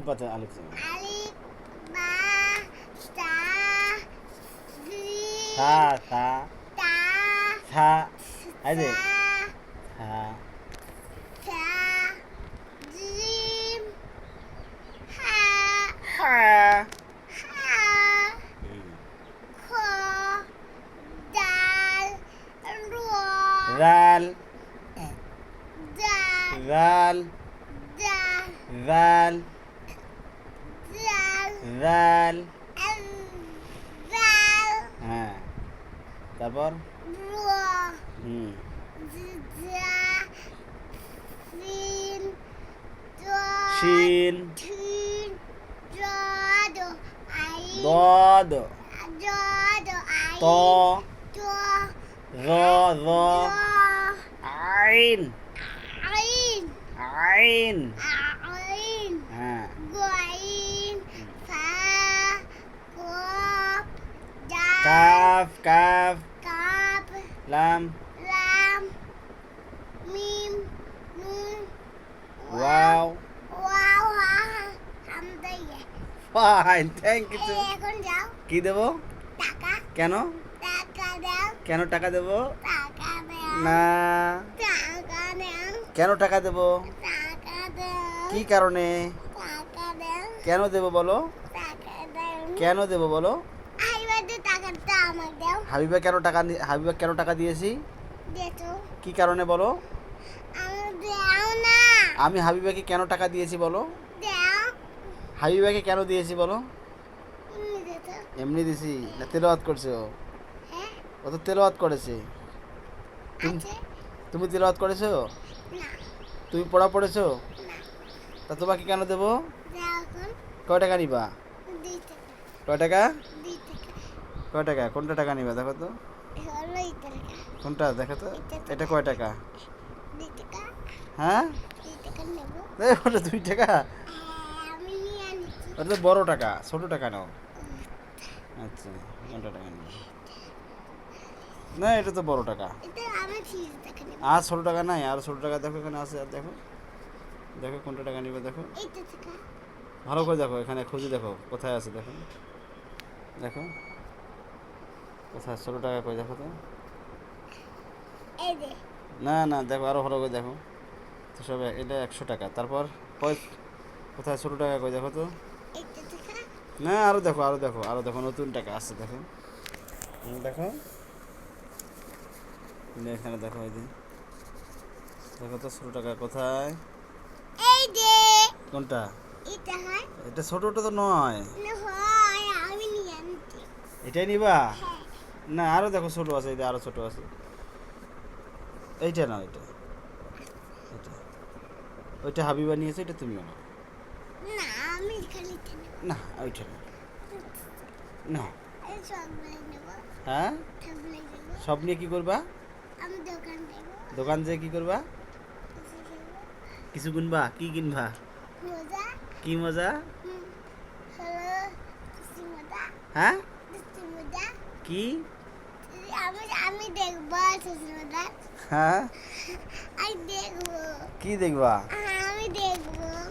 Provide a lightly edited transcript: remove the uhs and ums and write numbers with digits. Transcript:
বাচ্চা আলিফ আলিফ বা তা জি সা সা তা সা এই যে সা সা সা জিম হা হা হা খ দাল র রাল দাল রাল দাল রাল দাল রাল দাল হ্যাঁ তারপর র হুম দা সিন দ শিন থিন দদ আই দদ দদ আই ত দ র র দ আইন আইন আইন আইন হ্যাঁ গাইন ফা কফ দাল কাফ কাফ কাপ লাম লাম মিম নুন ওয়াও ওয়াও হামদাইয়া ফাইন থ্যাংক ইউ এখন যাও কি দেব টাকা কেন টাকা দাও কেন টাকা দেব টাকা দাও না টাকা দাও কেন টাকা দেব টাকা দাও কি কারণে টাকা দাও কেন দেব বলো টাকা দাও কেন দেব বলো আইবারে টাকাটা আমাকে দাও হাবিবা কেন টাকা দিয়েছি দেখো কি কারণে বলো আমি দাও না আমি হাবিবাকে কেন টাকা দিয়েছি বলো দাও হাবিবাকে কেন দিয়েছি বলো এমনি দেখো এমনি দিছি না তেলাওয়াত করছে ও হ্যাঁ ও তো তেলাওয়াত করেছে আছে তুমি তেলাওয়াত করেছো না তুমি পড়া পড়েছো না তা তোমাকে কেন দেবো দাও এখন কয় টাকা নিবা দিতে কয় টাকা দিতে কয় টাকা কোনটা টাকা নিবা দেখো তো হলো টাকা কোনটা দেখো তো এটা কয় টাকা দিতে হ্যাঁ টাকা নেব ওটা 2 টাকা আমি নিয়ে আনিছি ওটা তো বড় টাকা ছোট টাকা নাও আচ্ছা কোনটা টাকা নিবা না এটা তো বড় টাকা এটা আমি 30 টাকা নেব আর ছোট টাকা নাই আর ছোট টাকা দেখো এখানে আছে আর দেখো দেখো কোনটা টাকা নিবে দেখো এটা টাকা ভালো করে দেখো এখানে খুঁজে দেখো কোথায় আছে দেখো দেখো কোথায় ছোট টাকা কই দেখো তো এই যে না না দেখো আরো ভালো করে দেখো তো সব এটা 100 টাকা তারপর কয় কোথায় ছোট টাকা কই দেখো তো এটা টাকা না আরো দেখো আরো দেখো নতুন টাকা আছে দেখো দেখো এখানে দেখো এই যে দেখো তো ছোট টাকা কোথায় এই যে কোনটা এটা হয় এটা ছোটটা তো নয় না হয় আমি নিয়ে আনছি এটাই নিবা হ্যাঁ না আরো দেখো ছোট আছে এটা আরো ছোট আছে এইটা না এটা ওইটা হাবিবা নিয়েছে এটা তুমিও না না আমি খালি নেব না ওইটা না না এই সব নেব হ্যাঁ ঠাবলে নেব সব নিয়ে কি করবা আমি দোকান দেব দোকান যেয়ে কি করবা কিছু কিনবা কি কিনবা মজা কি মজা হলো খুশি মজা হ্যাঁ খুশি মজা কি আমি দেখবো খুশি মজা হ্যাঁ আমি দেখবো কি দেখবা হ্যাঁ